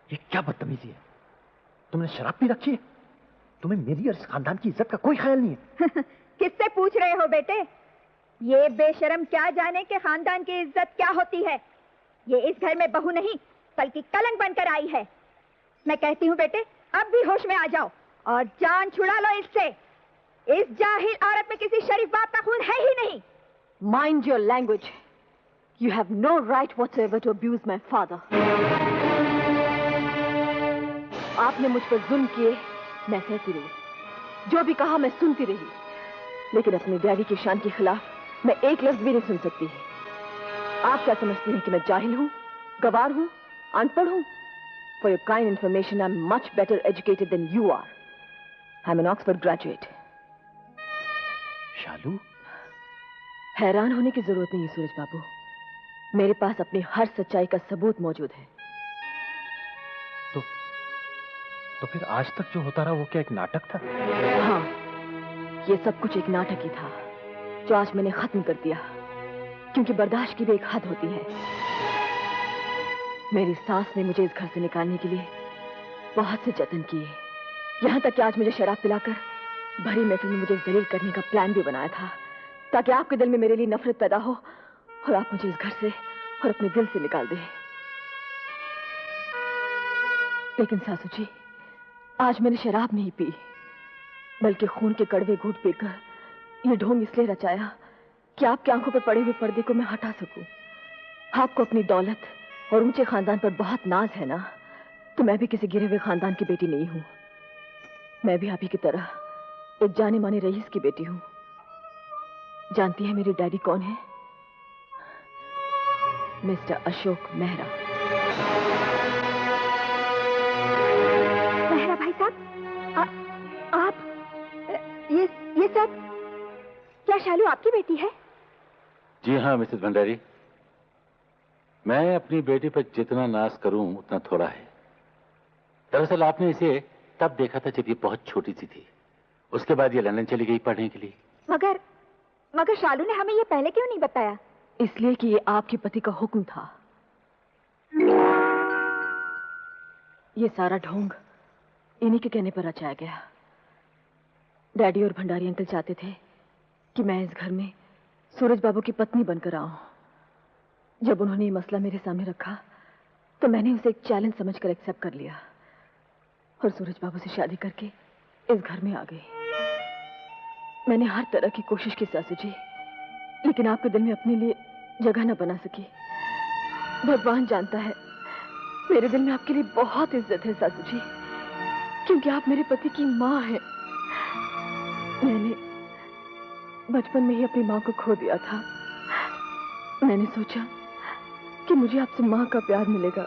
ये क्या बदतमीजी है? तुमने शराब पी रखी है? तुम्हें मेरी और इस खानदान की इज्जत का कोई ख्याल नहीं है? किससे पूछ रहे हो बेटे? ये बेशरम क्या जाने कि खानदान की इज्जत क्या होती है। ये इस घर में बहू नहीं बल्कि कलंक बनकर आई है। मैं कहती हूँ बेटे, अब भी होश में आ जाओ और जान छुड़ा लो इससे। इस जाहिल औरत में किसी शरीफ बाप का खून है ही नहीं। Mind your language. You have no right whatsoever to abuse my father. आपने मुझ पर जुल्म किए, मैं सहती रही। जो भी कहा मैं सुनती रही, लेकिन अपने डैडी की शान के खिलाफ मैं एक लफ्ज भी नहीं सुन सकती। आप क्या समझती हैं कि मैं जाहिल हूं, गवार हूं, अनपढ़ हूं? For your kind information, I'm much better educated than you are. I'm an Oxford graduate. शालू, हैरान होने की जरूरत नहीं है सूरज बाबू। मेरे पास अपनी हर सच्चाई का सबूत मौजूद है। तो फिर आज तक जो होता रहा वो क्या एक नाटक था? हाँ, ये सब कुछ एक नाटक ही था जो आज मैंने खत्म कर दिया, क्योंकि बर्दाश्त की भी एक हद होती है। मेरी सास ने मुझे इस घर से निकालने के लिए बहुत से जतन किए, यहां तक कि आज मुझे शराब पिलाकर भरी महफिल में मुझे जलील करने का प्लान भी बनाया था, ताकि आपके दिल में मेरे लिए नफरत पैदा हो और आप मुझे इस घर से और अपने दिल से निकाल दें। लेकिन सासू जी, आज मैंने शराब नहीं पी, बल्कि खून के कड़वे घूंट पीकर ये ढोंग इसलिए रचाया कि आपकी आंखों पर पड़े हुए पर्दे को मैं हटा सकूं। आपको अपनी दौलत और ऊंचे खानदान पर बहुत नाज है ना, तो मैं भी किसी गिरे हुए खानदान की बेटी नहीं हूं। मैं भी आप ही की तरह एक जाने माने रईस की बेटी हूं। जानती है मेरे डैडी कौन है? मिस्टर अशोक मेहरा। मेहरा भाई साहब, आप ये सब क्या शालू आपकी बेटी है? जी हाँ मिसेस भंडारी, मैं अपनी बेटी पर जितना नाज करूं उतना थोड़ा है। दरअसल आपने इसे तब देखा था जब ये बहुत छोटी सी थी। उसके बाद ये लंदन चली गई पढ़ने के लिए। मगर शालू ने हमें ये पहले क्यों नहीं बताया? इसलिए कि ये आपके पति का हुक्म था। ये सारा ढोंग इन्हीं के कहने पर रचाया गया। डैडी और भंडारी अंकल चाहते थे कि मैं इस घर में सूरज बाबू की पत्नी बनकर आऊं। जब उन्होंने ये मसला मेरे सामने रखा तो मैंने उसे एक चैलेंज समझकर एक्सेप्ट कर लिया और सूरज बाबू से शादी करके इस घर में आ गई। मैंने हर तरह की कोशिश की सासू जी, लेकिन आपके दिल में अपने लिए जगह न बना सकी। भगवान जानता है मेरे दिल में आपके लिए बहुत इज्जत है सासू जी, क्योंकि आप मेरे पति की माँ हैं। मैंने बचपन में ही अपनी माँ को खो दिया था। मैंने सोचा कि मुझे आपसे माँ का प्यार मिलेगा,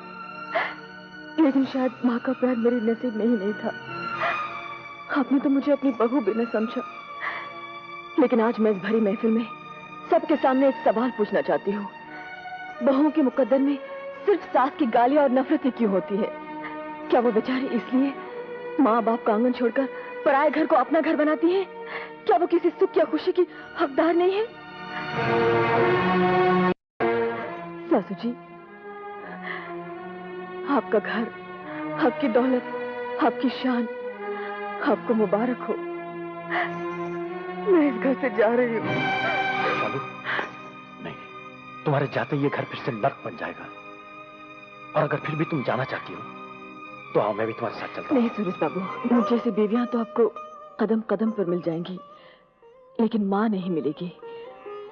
लेकिन शायद माँ का प्यार मेरे नसीब में ही नहीं था। आपने तो मुझे अपनी बहू भी न समझा। लेकिन आज मैं इस भरी महफिल में सबके सामने एक सवाल पूछना चाहती हूँ। बहुओं के मुकद्दर में सिर्फ सास की गालियां और नफरतें क्यों होती है? क्या वो बेचारी इसलिए माँ बाप का आंगन छोड़कर पराये घर को अपना घर बनाती है? क्या वो किसी सुख या खुशी की हकदार नहीं है? सासू जी, आपका घर, आपकी दौलत, आपकी शान आपको मुबारक हो। मैं इस घर से जा रही हूँ। शालू, नहीं, तुम्हारे जाते ये घर फिर से नर्क बन जाएगा। और अगर फिर भी तुम जाना चाहती हो तो आओ, मैं भी तुम्हारे साथ चलता हूँ। नहीं सूरज बाबू, मुझ जैसी बीवियां तो आपको कदम कदम पर मिल जाएंगी, लेकिन माँ नहीं मिलेगी।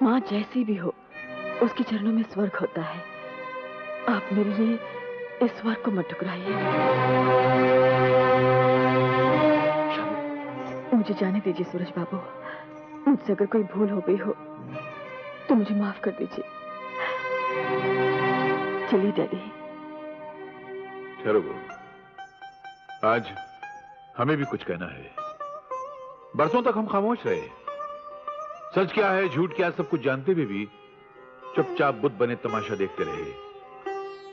माँ जैसी भी हो, उसके चरणों में स्वर्ग होता है। आप मेरे लिए इस स्वर्ग को मत ठुकराइए। मुझे जाने दीजिए सूरज बाबू। मुझसे अगर कोई भूल हो गई हो तो मुझे माफ कर दीजिए। चलिए डैडी। ठहरो, आज हमें भी कुछ कहना है। बरसों तक हम खामोश रहे। सच क्या है, झूठ क्या है, सब कुछ जानते हुए भी चुपचाप बुत बने तमाशा देखते रहे।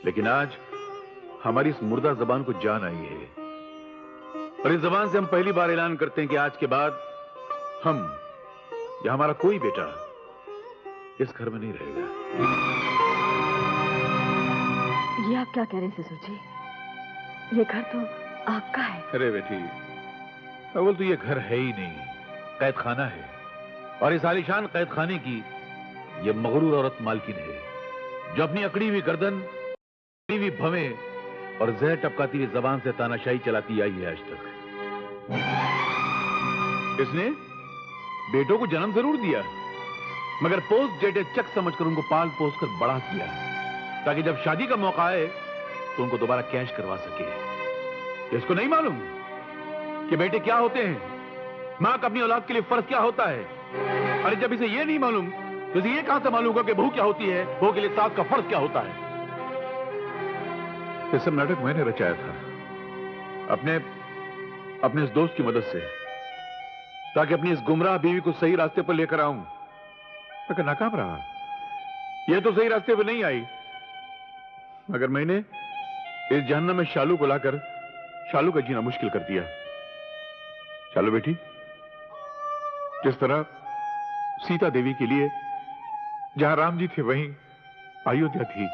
लेकिन आज हमारी इस मुर्दा जबान को जान आई है और इस जबान से हम पहली बार ऐलान करते हैं कि आज के बाद हम या हमारा कोई बेटा इस घर में नहीं रहेगा। ये आप क्या कह रहे हैं ससुर जी? ये घर तो आपका है। अरे बेटी, अव्वल तो ये घर है ही नहीं, कैद खाना है। और इस आलीशान कैद खाने की ये मगरूर औरत मालकिन है, जो अपनी अकड़ी हुई गर्दन, अकड़ी हुई भवें और जहर टपकाती हुई जबान से तानाशाही चलाती आई है आज तक। इसने बेटों को जन्म जरूर दिया, मगर पोस्ट डेटेड चेक समझकर उनको पाल पोस कर बड़ा किया, ताकि जब शादी का मौका आए तो उनको दोबारा कैश करवा सके। इसको नहीं मालूम कि बेटे क्या होते हैं, मां का अपनी औलाद के लिए फर्ज क्या होता है। अरे जब इसे ये नहीं मालूम तो इसे ये कहां से मालूम होगा कि बहू क्या होती है, बहू के लिए सास का फर्ज क्या होता है। ये सब नाटक मैंने रचाया था अपने इस दोस्त की मदद से, ताकि अपनी इस गुमराह बीवी को सही रास्ते पर लेकर आऊं, मगर नाकाम रहा। ये तो सही रास्ते पर नहीं आई, मगर मैंने इस जहन्नम में शालू को लाकर शालू का जीना मुश्किल कर दिया। शालू बेटी, जिस तरह सीता देवी के लिए जहां राम जी थे वहीं अयोध्या थी,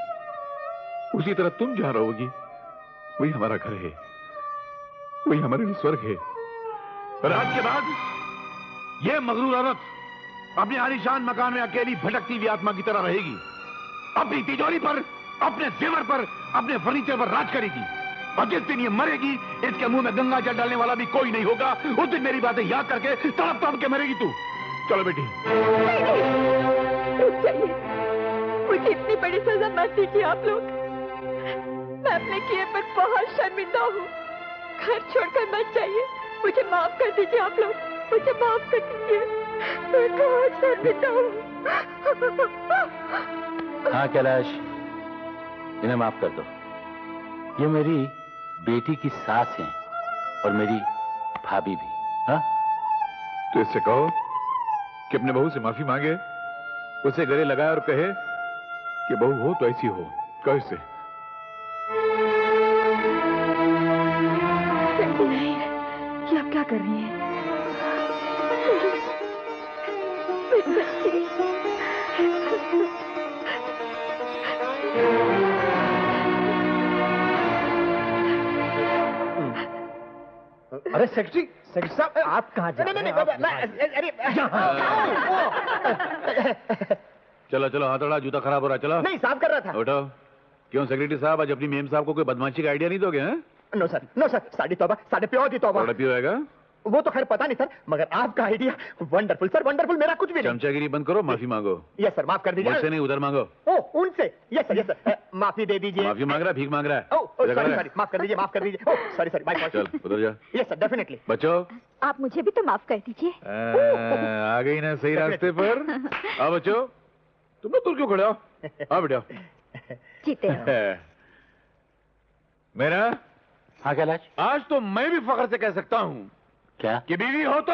उसी तरह तुम जहां रहोगी वही हमारा घर है, वही हमारे लिए स्वर्ग है। और आज के बाद यह मगरूर औरत अपने आलीशान मकान में अकेली भटकती हुई आत्मा की तरह रहेगी, अपनी तिजोरी पर, अपने जेवर पर, अपने फर्नीचर पर राज करेगी। और जिस दिन ये मरेगी, इसके मुंह में गंगा जल डालने वाला भी कोई नहीं होगा। उस दिन मेरी बातें याद करके तड़प तड़प के मरेगी तू। चलो बेटी। रुक जाइए, मुझे इतनी बड़ी सजा मत दीजिए आप लोग। मैं अपने किए पर बहुत शर्मिंदा हूँ। घर छोड़कर मत जाइए, मुझे माफ कर दीजिए आप लोग, मुझे माफ कर दीजिए। मैं बहुत शर्मिंदा हूँ। हाँ कैलाश, इन्हें माफ कर दो। ये मेरी बेटी की सास हैं और मेरी भाभी भी। हाँ, तो इससे कहो कि अपने बहू से माफी मांगे, उसे गले लगाए और कहे कि बहू हो तो ऐसी हो। कहो इससे। ये आप क्या कर रही हैं? अरे सेक्रेटरी साहब, आप कहाँ जा रहे हैं? चलो चलो, हाथ उड़ा, जूता खराब हो रहा है। चलो। नहीं, साफ कर रहा था। उठो। क्यों सेक्रेटरी साहब, आज अपनी मेम साहब को कोई बदमाशी का आइडिया नहीं दोगे? हैं? नो सर, साड़ी तौबा, साढ़े प्योर की तौबा। प्यो आएगा वो तो खैर पता नहीं सर, मगर आपका आइडिया वंडरफुल सर, वंडरफुल। मेरा कुछ भी नहीं। चमचागिरी बंद करो, माफी मांगो। यस सर, माफ कर दीजिए। मुझसे नहीं, उधर मांगो। ओ, उनसे। यस सर, माफी दे दीजिए। माफी मांग रहा है, भीख मांग रहा है। ओ, सॉरी, माफ कर दीजिए, माफ कर दीजिए। ओ, सॉरी, बाय। चल उधर जा। Yes sir, definitely. बच्चों, आप मुझे भी तो माफ कर दीजिए। आ गई ना सही रास्ते पर। आओ बच्चों, तुम लोग दूर क्यों खड़े हो? आओ बेटा। जीते रहो। मेरा हाँ कैलाश, आज तो मैं भी फख्र से कह सकता हूँ क्या कि बीवी हो तो